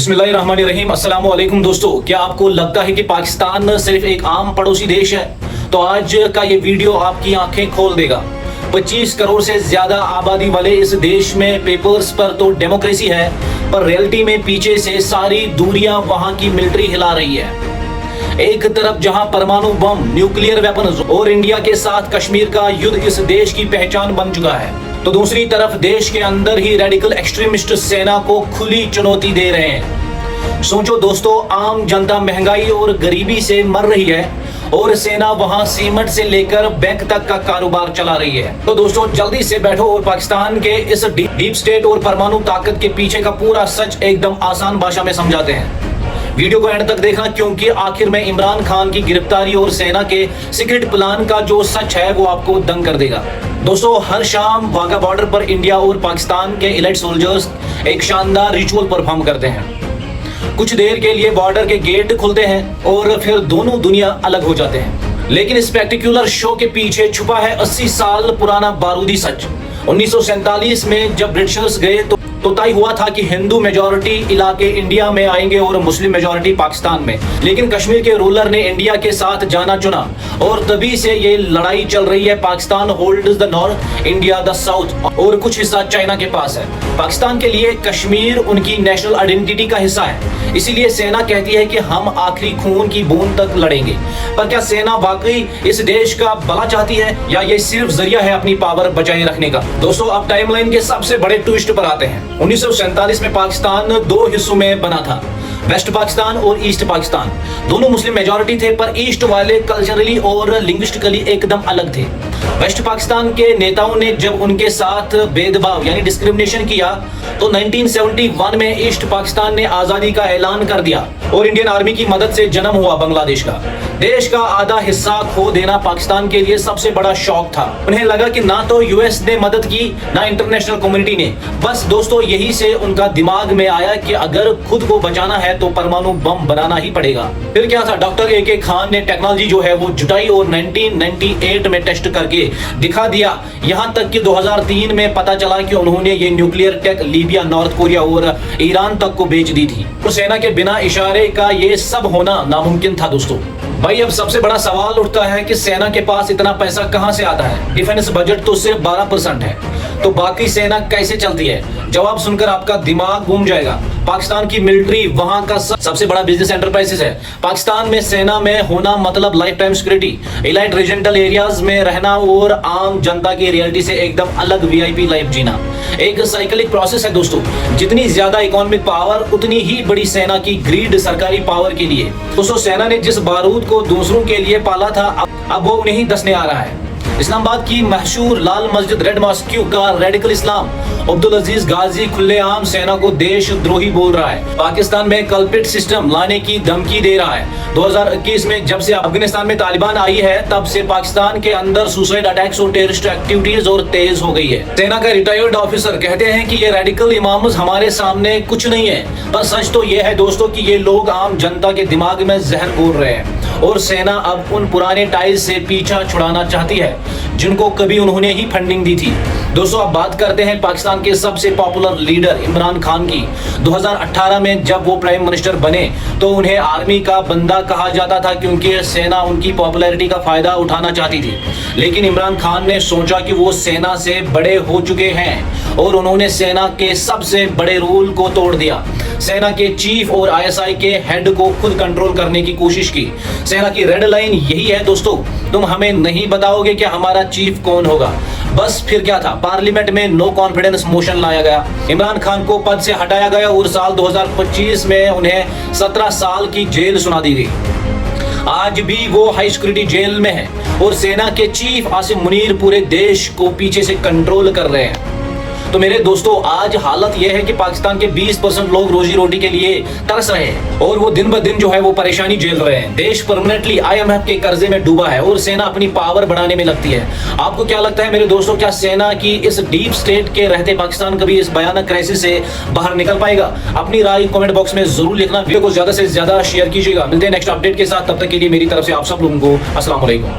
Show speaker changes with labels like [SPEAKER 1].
[SPEAKER 1] बिस्मिल्लाहिर्रहमानिर्रहीम। अस्सलाम वालेकुम दोस्तों, क्या आपको लगता है कि पाकिस्तान सिर्फ एक आम पड़ोसी देश है? तो आज का ये वीडियो आपकी आंखें खोल देगा। 25 करोड़ से ज्यादा आबादी वाले इस देश में पेपर्स पर तो डेमोक्रेसी है, पर रियलिटी में पीछे से सारी दूरियां वहां की मिलिट्री हिला रही है। एक तरफ जहां परमाणु बम, न्यूक्लियर वेपन्स और इंडिया के साथ कश्मीर का युद्ध इस देश की पहचान बन चुका है, तो दूसरी तरफ देश के अंदर ही रेडिकल एक्सट्रीमिस्ट सेना को खुली चुनौती दे रहे हैं। सोचो दोस्तों, आम जनता महंगाई और गरीबी से मर रही है और सेना वहां सीमेंट से लेकर बैंक तक का कारोबार चला रही है। तो दोस्तों जल्दी से बैठो और पाकिस्तान के इस डीप स्टेट और परमाणु ताकत के पीछे का पूरा सच एकदम आसान भाषा में समझाते हैं। वीडियो को एंड तक देखना, क्योंकि आखिर में इमरान खान की गिरफ्तारी और सेना के सीक्रेट प्लान का जो सच है वो आपको दंग कर देगा। दोस्तों, हर शाम वाघा बॉर्डर पर इंडिया और पाकिस्तान के एलीट सोल्जर्स एक शानदार रिचुअल परफॉर्म करते हैं। कुछ देर के लिए बॉर्डर के गेट खुलते हैं और फिर दोनों दुनिया अलग हो जाते हैं। लेकिन इस स्पेक्टिकुलर शो के पीछे छुपा है 80 साल पुराना बारूदी सच। 1947 में जब ब्रिटिशर्स गए तो तय हुआ था कि हिंदू मेजॉरिटी इलाके इंडिया में आएंगे और मुस्लिम मेजॉरिटी पाकिस्तान में। लेकिन कश्मीर के रूलर ने इंडिया के साथ जाना चुना और तभी से ये लड़ाई चल रही है। Pakistan holds the north, India the south, और कुछ हिस्सा चाइना के पास है। पाकिस्तान के लिए कश्मीर उनकी नेशनल आइडेंटिटी का हिस्सा है, इसीलिए सेना कहती है कि हम आखिरी खून की बूंद तक लड़ेंगे। पर क्या सेना वाकई इस देश का भला चाहती है या ये सिर्फ जरिया है अपनी पावर बचाए रखने का? दोस्तों, अब टाइमलाइन के सबसे बड़े ट्विस्ट पर आते हैं। 1947 में पाकिस्तान दो हिस्सों में बना था, वेस्ट पाकिस्तान और ईस्ट पाकिस्तान। दोनों मुस्लिम मेजॉरिटी थे, पर ईस्ट वाले कल्चरली और लिंग्विस्टिकली एकदम अलग थे। वेस्ट पाकिस्तान के नेताओं ने जब उनके साथ भेदभाव यानी डिस्क्रिमिनेशन किया तो 1971 में ईस्ट पाकिस्तान ने आजादी का ऐलान कर दिया और इंडियन आर्मी की मदद से जन्म हुआ बांग्लादेश का। देश का आधा हिस्सा खो देना पाकिस्तान के लिए सबसे बड़ा शौक था। उन्हें लगा कि ना तो यूएस ने मदद की, ना इंटरनेशनल कम्युनिटी ने। बस दोस्तों, यही से उनका दिमाग में आया कि अगर खुद को बचाना है तो परमाणु बम बनाना ही पड़ेगा। फिर क्या था, डॉक्टर ए के खान ने टेक्नोलॉजी जो है वो जुटाई और 1998 में टेस्ट करके दिखा दिया। यहाँ तक कि 2003 में पता चला कि उन्होंने ये nuclear tech Libya, North Korea और ईरान तक को बेच दी थी। तो सेना के बिना इशारे का ये सब होना नामुमकिन था दोस्तों। भाई, अब सबसे बड़ा सवाल उठता है कि सेना के पास इतना पैसा कहां से आता है? डिफेंस बजट तो सिर्फ 12% है, तो बाकी सेना कैसे चलती है? जवाब सुनकर आपका दिमाग घूम जाएगा। पाकिस्तान की मिलिट्री वहां का सबसे बड़ा बिजनेस एंटरप्राइजेस है। पाकिस्तान में सेना में होना मतलब life time security, elite regional areas में रहना और आम जनता की रियलिटी से एकदम अलग वीआईपी लाइफ जीना। एक साइकिलिक प्रोसेस है दोस्तों। जितनी ज्यादा इकोनॉमिक पावर, उतनी ही बड़ी सेना की ग्रीड सरकारी पावर के लिए। दोस्तों, सेना ने जिस बारूद को दूसरों के लिए पाला था, अब वो उन्हें ही दसने आ रहा है। इस्लामाबाद की मशहूर लाल मस्जिद रेड मॉस्क का रेडिकल इस्लाम अब्दुल अजीज गाजी खुलेआम सेना को देशद्रोही बोल रहा है। पाकिस्तान में कल्पिट सिस्टम लाने की धमकी दे रहा है। 2021 में जब से अफगानिस्तान में तालिबान आई है, तब से पाकिस्तान के अंदर सुसाइड अटैक्स और टेररिस्ट एक्टिविटीज और तेज हो गई है। सेना का रिटायर्ड ऑफिसर कहते हैं कि ये रेडिकल इमाम्स हमारे सामने कुछ नहीं है, पर सच तो ये है दोस्तों कि ये लोग आम जनता के दिमाग में जहर घोल रहे हैं। और सेना अब उन पुराने टाइल्स से पीछा छुड़ाना चाहती है जिनको कभी उन्होंने ही फंडिंग दी थी। दोस्तों, अब बात करते हैं पाकिस्तान के सबसे पॉपुलर लीडर इमरान खान की। 2018 में जब वो प्राइम मिनिस्टर बने तो उन्हें आर्मी का बंदा कहा जाता था, क्योंकि सेना उनकी पॉपुलैरिटी का फायदा उठाना चाहती थी। लेकिन इमरान खान ने सोचा कि वो सेना से बड़े हो चुके हैं और उन्होंने सेना के सबसे बड़े रूल को तोड़ दिया। सेना के चीफ और आईएसआई के हेड को खुद कंट्रोल करने की कोशिश की। सेना की रेड लाइन यही है दोस्तों, तुम हमें नहीं बताओगे कि हमारा चीफ कौन होगा। बस फिर क्या था, पार्लियामेंट में नो कॉन्फिडेंस मोशन लाया गया, इमरान खान को पद से हटाया गया और साल 2025 में उन्हें 17 साल की जेल सुना दी गई। आज भी वो हाई सिक्योरिटी जेल में है और सेना के चीफ आसिम मुनीर पूरे देश को पीछे से कंट्रोल कर रहे हैं। तो मेरे दोस्तों, आज हालत यह है कि पाकिस्तान के 20% लोग रोजी रोटी के लिए तरस रहे हैं और वो दिन ब दिन जो है वो परेशानी झेल रहे हैं। देश परमानेंटली IMF के कर्जे में डूबा है और सेना अपनी पावर बढ़ाने में लगती है। आपको क्या लगता है मेरे दोस्तों, क्या सेना की इस डीप स्टेट के रहते पाकिस्तान कभी इस भयानक क्राइसिस से बाहर निकल पाएगा? अपनी राय कमेंट बॉक्स में जरूर लिखना। वीडियो को ज्यादा से ज्यादा शेयर कीजिएगा। मिलते हैं नेक्स्ट अपडेट के साथ, तब तक के लिए मेरी तरफ से आप सब लोगों को अस्सलाम वालेकुम।